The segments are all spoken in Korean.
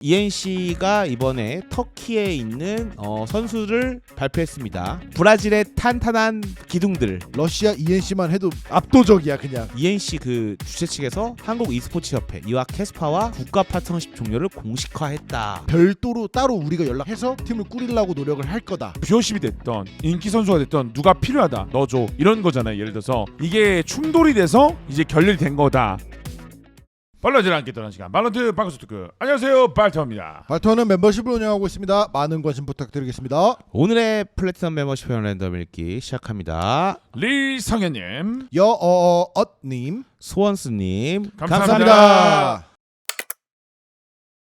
ENC가 이번에 터키에 있는 선수를 발표했습니다. 브라질의 탄탄한 기둥들. 러시아 ENC만 해도 압도적이야 그냥. ENC 그 주최 측에서 한국 e스포츠 협회 이와 캐스파와 국가 파트너십 종료를 공식화했다. 별도로 따로 우리가 연락해서 팀을 꾸리려고 노력을 할 거다. 뷰어십이 됐던 인기 선수가 됐던 누가 필요하다 넣어줘 이런 거잖아요. 예를 들어서 이게 충돌이 돼서 이제 결렬이 된 거다. 빨라지지 않게 떠난 시간 발런트 방송 토크. 안녕하세요, 발터입니다. 발터는 member십을 운영하고 있습니다. 많은 관심 부탁드리겠습니다. 오늘의 플래티넘 멤버십 회원 랜덤 읽기 시작합니다. 리성현님, 여어엇님 소원스님 감사합니다.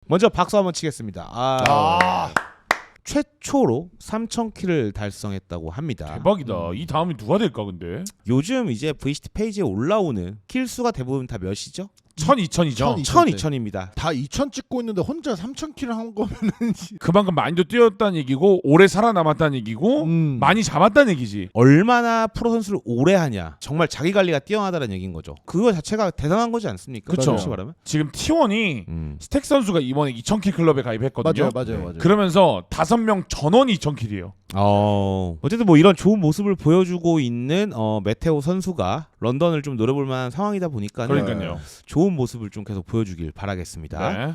먼저 박수 한번 치겠습니다. 최초로 3,000킬을 달성했다고 합니다. 대박이다. 이 다음이 누가 될까 근데? 요즘 이제 VCT 페이지에 올라오는 킬 수가 대부분 다 몇이죠? 1000, 2000이죠. 1000, 2000입니다. 다 2000 찍고 있는데 혼자 3000킬을 한 거면은 그만큼 많이도 뛰었다는 얘기고 오래 살아남았다는 얘기고 많이 잡았다는 얘기지. 얼마나 프로 선수를 오래 하냐, 정말 자기 관리가 뛰어나다는 얘기인 거죠. 그거 자체가 대단한 거지 않습니까? 그쵸. 솔직히 말하면. 지금 T1이 스택 선수가 이번에 2000킬 클럽에 가입했거든요. 맞아요. 그러면서 5명 전원이 2000킬이에요. 어쨌든 뭐 이런 좋은 모습을 보여주고 있는 메테오 선수가 런던을 좀 노려볼 만한 상황이다 보니까 그러니까요. 좋은 모습을 좀 계속 보여주길 바라겠습니다. 네.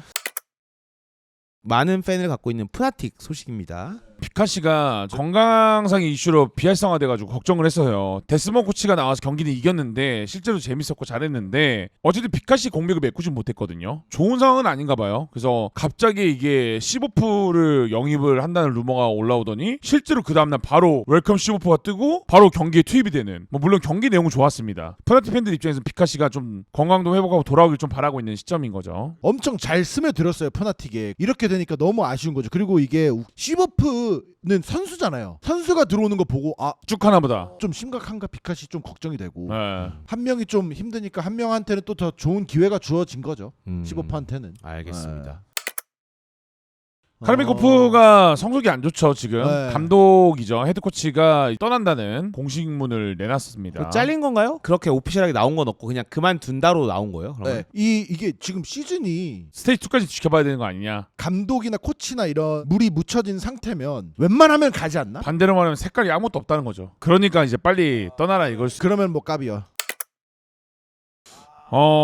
많은 팬을 갖고 있는 푸나틱 소식입니다. 피카시가 건강상의 이슈로 비활성화돼가지고 걱정을 했어요. 데스모 코치가 나와서 경기는 이겼는데 실제로 재밌었고 잘했는데 어쨌든 피카시 공백을 메꾸지 못했거든요. 좋은 상황은 아닌가 봐요. 그래서 갑자기 이게 시보프를 영입을 한다는 루머가 올라오더니 실제로 그 다음날 바로 웰컴 시보프가 뜨고 바로 경기에 투입이 되는, 뭐 물론 경기 내용은 좋았습니다. 푸나틱 팬들 입장에서는 피카시가 좀 건강도 회복하고 돌아오길 좀 바라고 있는 시점인 거죠. 엄청 잘 스며들었어요 푸나틱에. 이렇게 되니까 너무 아쉬운 거죠. 그리고 이게 시버프는 선수잖아요. 선수가 들어오는 거 보고 쭉 하나보다. 좀 심각한가 피카시 좀 걱정이 되고 네. 한 명이 좀 힘드니까 한 명한테는 또 더 좋은 기회가 주어진 거죠. 시버프한테는. 알겠습니다. 카르미코프가 성적이 안 좋죠 지금. 네. 감독이죠. 헤드코치가 떠난다는 공식문을 내놨습니다. 잘린 건가요? 그렇게 오피셜하게 나온 건 없고 그냥 그만둔다로 나온 거예요? 그러면? 네. 이게 지금 시즌이 스테이지 2까지 지켜봐야 되는 거 아니냐. 감독이나 코치나 이런 물이 묻혀진 상태면 웬만하면 가지 않나? 반대로 말하면 색깔이 아무것도 없다는 거죠. 그러니까 이제 빨리 떠나라 이걸. 그러면 뭐 까비야.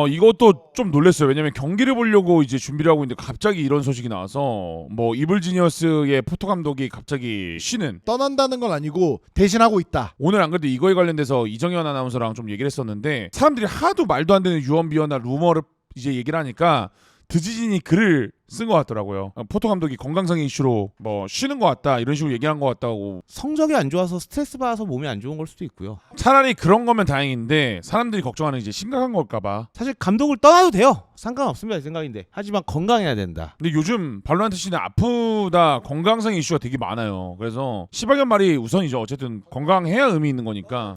이것도 좀 놀랐어요. 왜냐면 경기를 보려고 이제 준비를 하고 있는데 갑자기 이런 소식이 나와서 뭐 이블지니어스의 포토 감독이 갑자기 쉬는. 떠난다는 건 아니고 대신하고 있다. 오늘 안 그래도 이거에 관련돼서 이정현 아나운서랑 좀 얘기를 했었는데 사람들이 하도 말도 안 되는 유언비어나 루머를 이제 얘기를 하니까 드지진이 글을 쓴 것 같더라고요. 포토 감독이 건강상의 이슈로 뭐 쉬는 것 같다 이런 식으로 얘기한 것 같다고. 성적이 안 좋아서 스트레스 받아서 몸이 안 좋은 걸 수도 있고요. 차라리 그런 거면 다행인데 사람들이 걱정하는 이제 심각한 걸까봐. 사실 감독을 떠나도 돼요. 상관없습니다. 이 생각인데. 하지만 건강해야 된다. 근데 요즘 발로란트 씨는 아프다 건강상의 이슈가 되게 많아요. 그래서 시발견 말이 우선이죠. 어쨌든 건강해야 의미 있는 거니까.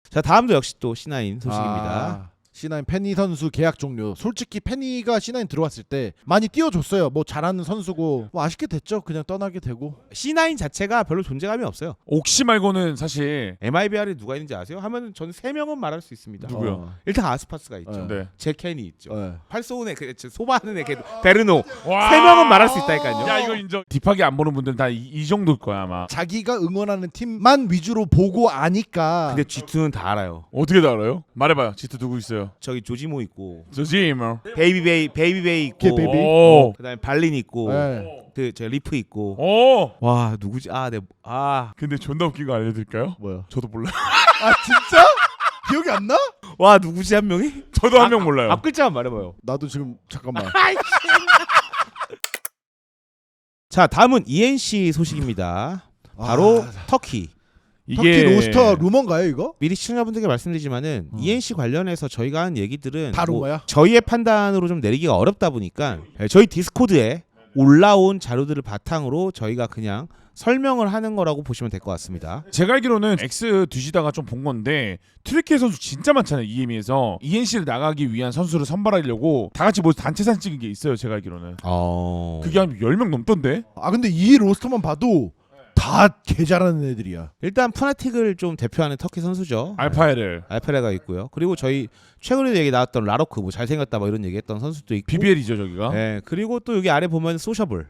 자, 다음도 역시 또 C9 소식입니다. C9 페니 선수 계약 종료. 솔직히 페니가 C9 들어왔을 때 많이 띄워줬어요. 뭐 잘하는 선수고 뭐 아쉽게 됐죠. 그냥 떠나게 되고. C9 자체가 별로 존재감이 없어요. 옥시 말고는 사실 MIBR에 누가 있는지 아세요? 하면 저는 3명은 말할 수 있습니다. 누구요? 일단 아스파스가 있죠. 네. 제켄이 있죠. 네. 팔소운의 소바하는 애 베르노. 와! 3명은 말할 수 있다니까요. 야 이거 인정. 딥하게 안 보는 분들은 다 이 정도일 거야 아마. 자기가 응원하는 팀만 위주로 보고 아니까. 근데 G2는 다 알아요. 어떻게 다 알아요? 말해봐요. 지트 누구 있어요? 저기 조지모 있고 조지모. 베이비베이 있고 베이비. 오. 그다음에 발린 있고 네. 저 리프 있고. 오. 와 누구지? 근데 존나 웃긴 거 알려드릴까요? 뭐요? 저도 몰라요. 아 진짜? 기억이 안 나? 와 누구지 한 명이? 저도 한 명 몰라요. 앞 글자만 말해봐요. 나도 지금 잠깐만. 자 다음은 ENC 소식입니다. 바로 터키. 터키 로스터 루머인가요 이거? 미리 시청자분들께 말씀드리지만은 ENC 관련해서 저희가 한 얘기들은 다 루머야? 저희의 판단으로 좀 내리기가 어렵다 보니까 저희 디스코드에 올라온 자료들을 바탕으로 저희가 그냥 설명을 하는 거라고 보시면 될 것 같습니다. 제가 알기로는 X 뒤지다가 좀 본 건데 트리케 선수 진짜 많잖아요. EME에서 ENC를 나가기 위한 선수를 선발하려고 다 같이 뭐 단체 사진 찍은 게 있어요. 제가 알기로는. 그게 한 10명 넘던데? 아 근데 이 로스터만 봐도 다 다 개 잘하는 애들이야. 일단 푸나틱을 좀 대표하는 터키 선수죠. 알파에를 알페레가 있고요. 그리고 저희 최근에도 얘기 나왔던 라로크 뭐 잘생겼다 뭐 이런 얘기했던 선수도 있고. BBL이죠 저기가. 네, 그리고 또 여기 아래 보면 소셔블.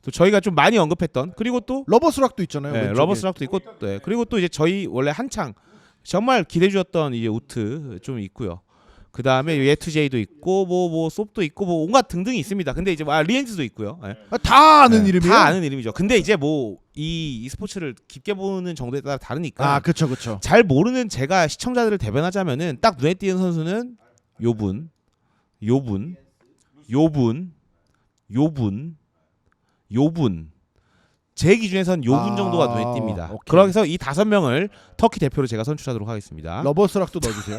또 저희가 좀 많이 언급했던 그리고 또 러버스락도 있잖아요. 네, 왼쪽에. 러버스락도 있고 네, 그리고 또 이제 저희 원래 한창 정말 기대 주었던 이제 우트 좀 있고요. 그 다음에 예투제이도 있고 뭐 솝도 있고 뭐 온갖 등등이 있습니다. 근데 이제 리엔즈도 있고요. 네. 다 아는 이름이에요. 다 아는 이름이죠. 근데 이제 뭐 이 e스포츠를 깊게 보는 정도에 따라 다르니까 아, 그쵸. 잘 모르는 제가 시청자들을 대변하자면은 딱 눈에 띄는 선수는 요분 제 기준에선 요분 정도가 눈에 띕니다. 오케이. 그래서 이 5명을 터키 대표로 제가 선출하도록 하겠습니다. 러버스락도 넣어주세요.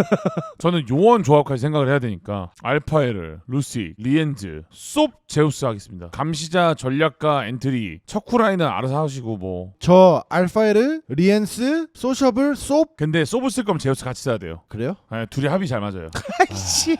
저는 요원 조합까지 생각을 해야 되니까 알파에르, 루시, 리엔즈, 솝, 제우스 하겠습니다. 감시자, 전략가, 엔트리, 척후라인은 알아서 하시고 뭐. 저 알파에르, 리엔스, 소셔블, 솝. 근데 솝을 쓸 거면 제우스 같이 써야 돼요. 그래요? 네, 둘이 합이 잘 맞아요. 아이씨.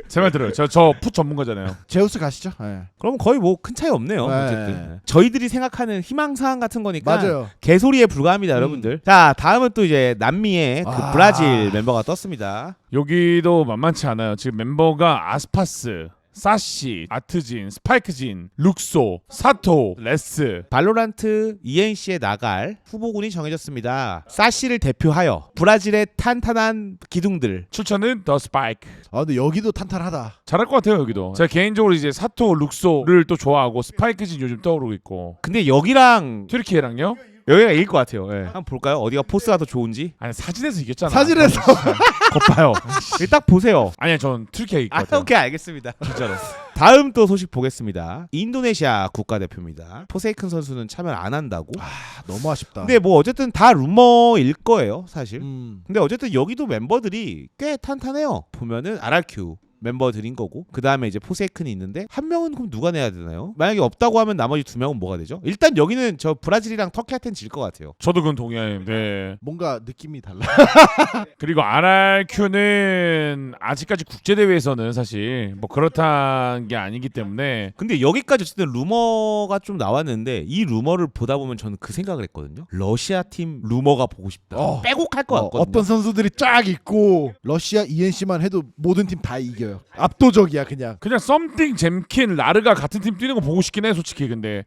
제 말 들어요. 저풋 전문가잖아요. 제우스 가시죠. 네. 그럼 거의 뭐 큰 차이 없네요. 네. 어쨌든 저희들이 생각하는 희망사항 같은 거니까 맞아요. 개소리에 불과합니다, 여러분들. 자, 다음은 또 이제 남미의 그 아. 브라질 멤버가 떴습니다. 여기도 만만치 않아요. 지금 멤버가 아스파스, 사시, 아트진, 스파이크진, 룩소, 사토, 레스. 발로란트 ENC에 나갈 후보군이 정해졌습니다. 사시를 대표하여 브라질의 탄탄한 기둥들. 출처는 더 스파이크. 아, 근데 여기도 탄탄하다. 잘할 것 같아요 여기도. 제가 개인적으로 이제 사토, 룩소를 또 좋아하고 스파이크진 요즘 떠오르고 있고 근데 여기랑 튀르키예랑요? 여기가 이길 것 같아요. 예. 한번 볼까요? 어디가 포스가 더 좋은지. 아니 사진에서 이겼잖아. 사진에서. 거 봐요. 딱 보세요. 아니야 전 튀르키예 이길 것 아, 같아요. 오케이, 알겠습니다. 진짜로. 다음 또 소식 보겠습니다. 인도네시아 국가대표입니다. 포세이큰 선수는 참여를 안 한다고. 너무 아쉽다. 근데 뭐 어쨌든 다 루머일 거예요, 사실. 음. 근데 어쨌든 여기도 멤버들이 꽤 탄탄해요. 보면은 RRQ 멤버들인 거고 그 다음에 이제 포세이큰이 있는데 한 명은 그럼 누가 내야 되나요? 만약에 없다고 하면 나머지 2명은 뭐가 되죠? 일단 여기는 저 브라질이랑 터키한테는 질 것 같아요. 저도 그건 동의해요. 네. 뭔가 느낌이 달라. 그리고 RRQ는 아직까지 국제 대회에서는 사실 뭐 그렇다는 게 아니기 때문에 근데 여기까지 어쨌든 루머가 좀 나왔는데 이 루머를 보다 보면 저는 그 생각을 했거든요. 러시아 팀 루머가 보고 싶다. 빼곡할 것 같거든요. 어떤 선수들이 쫙 있고 러시아 ENC만 해도 모든 팀 다 이겨요. 압도적이야 그냥. 썸띵, 잼킨, 라르가 같은 팀 뛰는 거 보고 싶긴 해 솔직히. 근데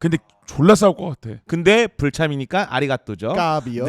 졸라 싸울 것 같아. 근데 불참이니까 아리가또죠. 까비요.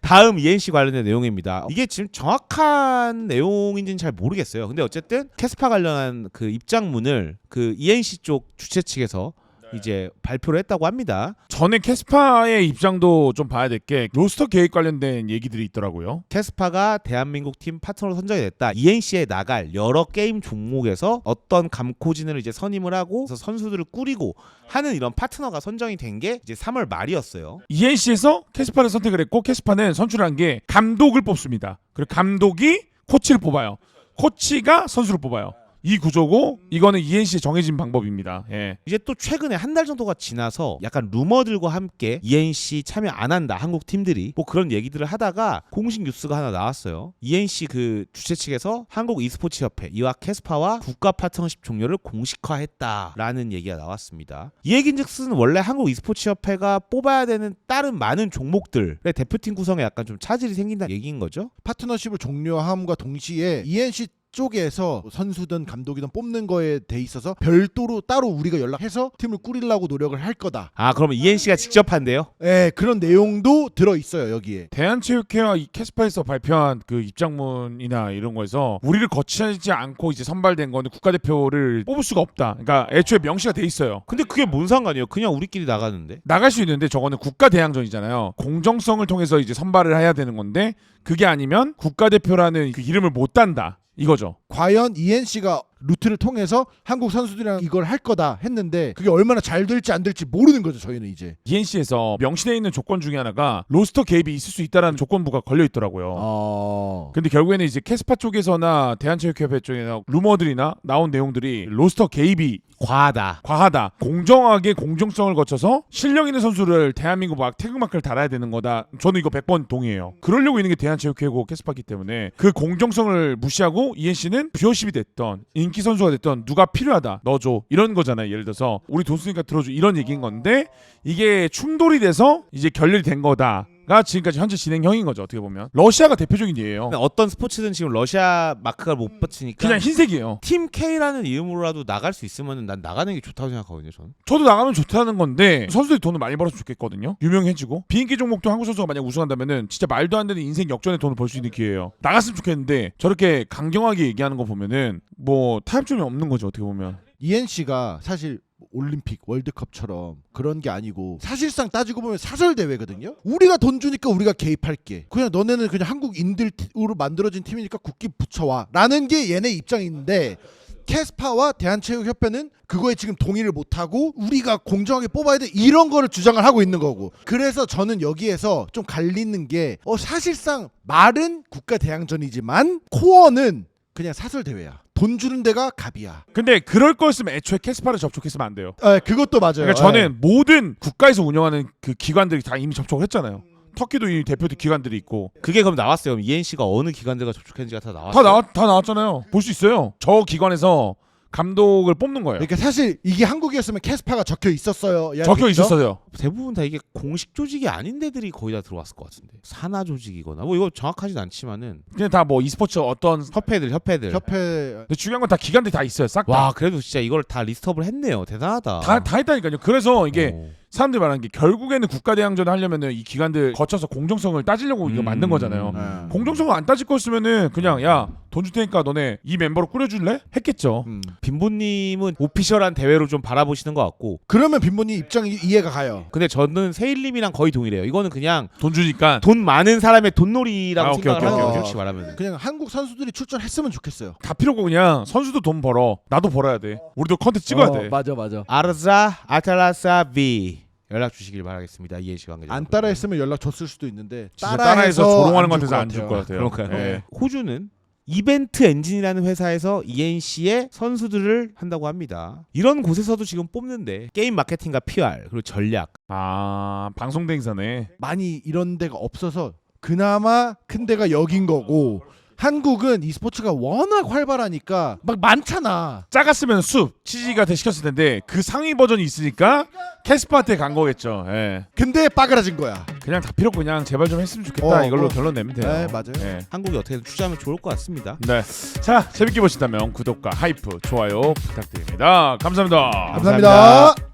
다음 ENC 관련된 내용입니다. 이게 지금 정확한 내용인지는 잘 모르겠어요. 근데 어쨌든 캐스파 관련한 그 입장문을 그 ENC 쪽 주최 측에서 이제 발표를 했다고 합니다. 전에 캐스파의 입장도 좀 봐야 될 게 로스터 계획 관련된 얘기들이 있더라고요. 캐스파가 대한민국 팀 파트너로 선정이 됐다. ENC에 나갈 여러 게임 종목에서 어떤 감코진을 이제 선임을 하고 그래서 선수들을 꾸리고 하는 이런 파트너가 선정이 된 게 이제 3월 말이었어요. ENC에서 캐스파를 선택을 했고 캐스파는 선출한 게 감독을 뽑습니다. 그리고 감독이 코치를 뽑아요. 코치가 선수를 뽑아요. 이 구조고 이거는 ENC에 정해진 방법입니다. 예. 이제 또 최근에 한 달 정도가 지나서 약간 루머들과 함께 ENC 참여 안 한다 한국 팀들이 뭐 그런 얘기들을 하다가 공식 뉴스가 하나 나왔어요. ENC 그 주최 측에서 한국 e스포츠 협회 이와 캐스파와 국가 파트너십 종료를 공식화했다라는 얘기가 나왔습니다. 이 얘긴즉슨 원래 한국 e스포츠 협회가 뽑아야 되는 다른 많은 종목들의 대표팀 구성에 약간 좀 차질이 생긴다는 얘기인 거죠. 파트너십을 종료함과 동시에 ENC 쪽에서 선수든 감독이든 뽑는 거에 돼 있어서 별도로 따로 우리가 연락해서 팀을 꾸리려고 노력을 할 거다. 아, 그러면 ENC가 직접 한대요? 네, 그런 내용도 들어 있어요 여기에. 대한체육회와 이 캐스파에서 발표한 그 입장문이나 이런 거에서 우리를 거치지 않고 이제 선발된 거는 국가대표를 뽑을 수가 없다. 그러니까 애초에 명시가 돼 있어요. 근데 그게 뭔 상관이에요? 그냥 우리끼리 나가는데. 나갈 수 있는데 저거는 국가 대항전이잖아요. 공정성을 통해서 이제 선발을 해야 되는 건데 그게 아니면 국가대표라는 그 이름을 못 단다. 이거죠. 과연 ENC가 루트를 통해서 한국 선수들이랑 이걸 할 거다 했는데 그게 얼마나 잘 될지 안 될지 모르는 거죠 저희는 이제. ENC에서 명시되어 있는 조건 중에 하나가 로스터 개입이 있을 수 있다라는 조건부가 걸려 있더라고요. 근데 결국에는 이제 캐스파 쪽에서나 대한체육협회 쪽에나 루머들이나 나온 내용들이 로스터 개입이 과하다. 공정하게 공정성을 거쳐서 실력 있는 선수를 대한민국 막 태극마크를 달아야 되는 거다. 저는 이거 100번 동의해요. 그러려고 있는 게 대한체육회고 캐스파기 때문에 그 공정성을 무시하고 ENC는 뷰어십이 됐던 인기 선수가 됐던 누가 필요하다 넣어줘 이런 거잖아요. 예를 들어서 우리 돈 쓰니까 들어줘 이런 얘기인 건데 이게 충돌이 돼서 이제 결렬이 된 거다가 지금까지 현재 진행형인 거죠. 어떻게 보면 러시아가 대표적인 예예요. 어떤 스포츠든 지금 러시아 마크가 못 받치니까 그냥 흰색이에요. 팀 K라는 이름으로라도 나갈 수 있으면 난 나가는 게 좋다고 생각하거든요. 저는. 저도 나가면 좋다는 건데 선수들이 돈을 많이 벌어서 좋겠거든요. 유명해지고 비인기 종목도 한국 선수가 만약 우승한다면은 진짜 말도 안 되는 인생 역전의 돈을 벌 수 있는 기회예요. 나갔으면 좋겠는데 저렇게 강경하게 얘기하는 거 보면은 뭐 타협점이 없는 거죠. 어떻게 보면. ENC가 사실 올림픽 월드컵처럼 그런 게 아니고 사실상 따지고 보면 사설 대회거든요. 우리가 돈 주니까 우리가 개입할게. 그냥 너네는 그냥 한국인들으로 만들어진 팀이니까 국기 붙여와 라는 게 얘네 입장인데 캐스파와 대한체육협회는 그거에 지금 동의를 못하고 우리가 공정하게 뽑아야 돼 이런 거를 주장을 하고 있는 거고. 그래서 저는 여기에서 좀 갈리는 게 사실상 말은 국가대항전이지만 코어는 그냥 사설 대회야. 돈 주는 데가 갑이야. 근데 그럴 거였으면 애초에 캐스파를 접촉했으면 안 돼요. 그것도 맞아요. 그러니까 저는 모든 국가에서 운영하는 그 기관들이 다 이미 접촉을 했잖아요. 터키도 이 대표들 기관들이 있고 그게 그럼 나왔어요. 그럼 ENC가 어느 기관들과 접촉했는지가 다 나왔어요. 다 나왔잖아요. 볼 수 있어요. 저 기관에서 감독을 뽑는 거예요. 그러니까 사실 이게 한국이었으면 캐스파가 적혀 있었어요. 적혀 있었어요. 대부분 다 이게 공식 조직이 아닌 데들이 거의 다 들어왔을 것 같은데. 산하 조직이거나 뭐 이거 정확하진 않지만은 그냥 다 뭐 e스포츠 어떤 협회들. 협회 근데 중요한 건 다 기관들이 다 있어요. 싹 다. 와 그래도 진짜 이걸 다 리스트업을 했네요. 대단하다. 다 했다니까요. 그래서 이게 어. 사람들이 말하는 게 결국에는 국가대항전을 하려면은 이 기관들 거쳐서 공정성을 따지려고 이거 만든 거잖아요. 네. 공정성을 안 따질 거였으면은 그냥 야 돈 줄 테니까 너네 이 멤버로 꾸려줄래? 했겠죠. 빈보님은 오피셜한 대회로 좀 바라보시는 것 같고 그러면 빈보님 입장이 이해가 가요. 근데 저는 세일님이랑 거의 동일해요. 이거는 그냥 돈 주니까 돈 많은 사람의 돈놀이라고 오케이, 생각을 하는 오케이, 거죠. 오케이. 솔직히 말하면. 그냥 한국 선수들이 출전했으면 좋겠어요. 다 필요 없고 그냥 선수도 돈 벌어. 나도 벌어야 돼. 우리도 컨텐츠 찍어야 돼. 맞아. 아르자 아탈라사비 연락 주시길 바라겠습니다. ENC 관계자. 안 따라했으면 연락 줬을 수도 있는데 진짜 따라해서 조롱하는 안 것 줄 같아서 안 줄 것 같아요. 그런가요? 예. 호주는 이벤트 엔진이라는 회사에서 ENC의 선수들을 한다고 합니다. 이런 곳에서도 지금 뽑는데 게임 마케팅과 PR 그리고 전략 아 방송 대행사네. 많이 이런 데가 없어서 그나마 큰 데가 여긴 거고 한국은 e스포츠가 워낙 활발하니까 막 많잖아. 작았으면 숲 치즈가 시켰을 텐데 그 상위 버전이 있으니까 캐스파한테 간 거겠죠. 예. 근데 빠그라진 거야. 그냥 다 필요 없고 그냥 제발 좀 했으면 좋겠다. 이걸로 결론 내면 돼요. 네, 맞아요. 예. 한국이 어떻게든 투자하면 좋을 것 같습니다. 네. 자 재밌게 보셨다면 구독과 하이프 좋아요 부탁드립니다. 감사합니다. 감사합니다.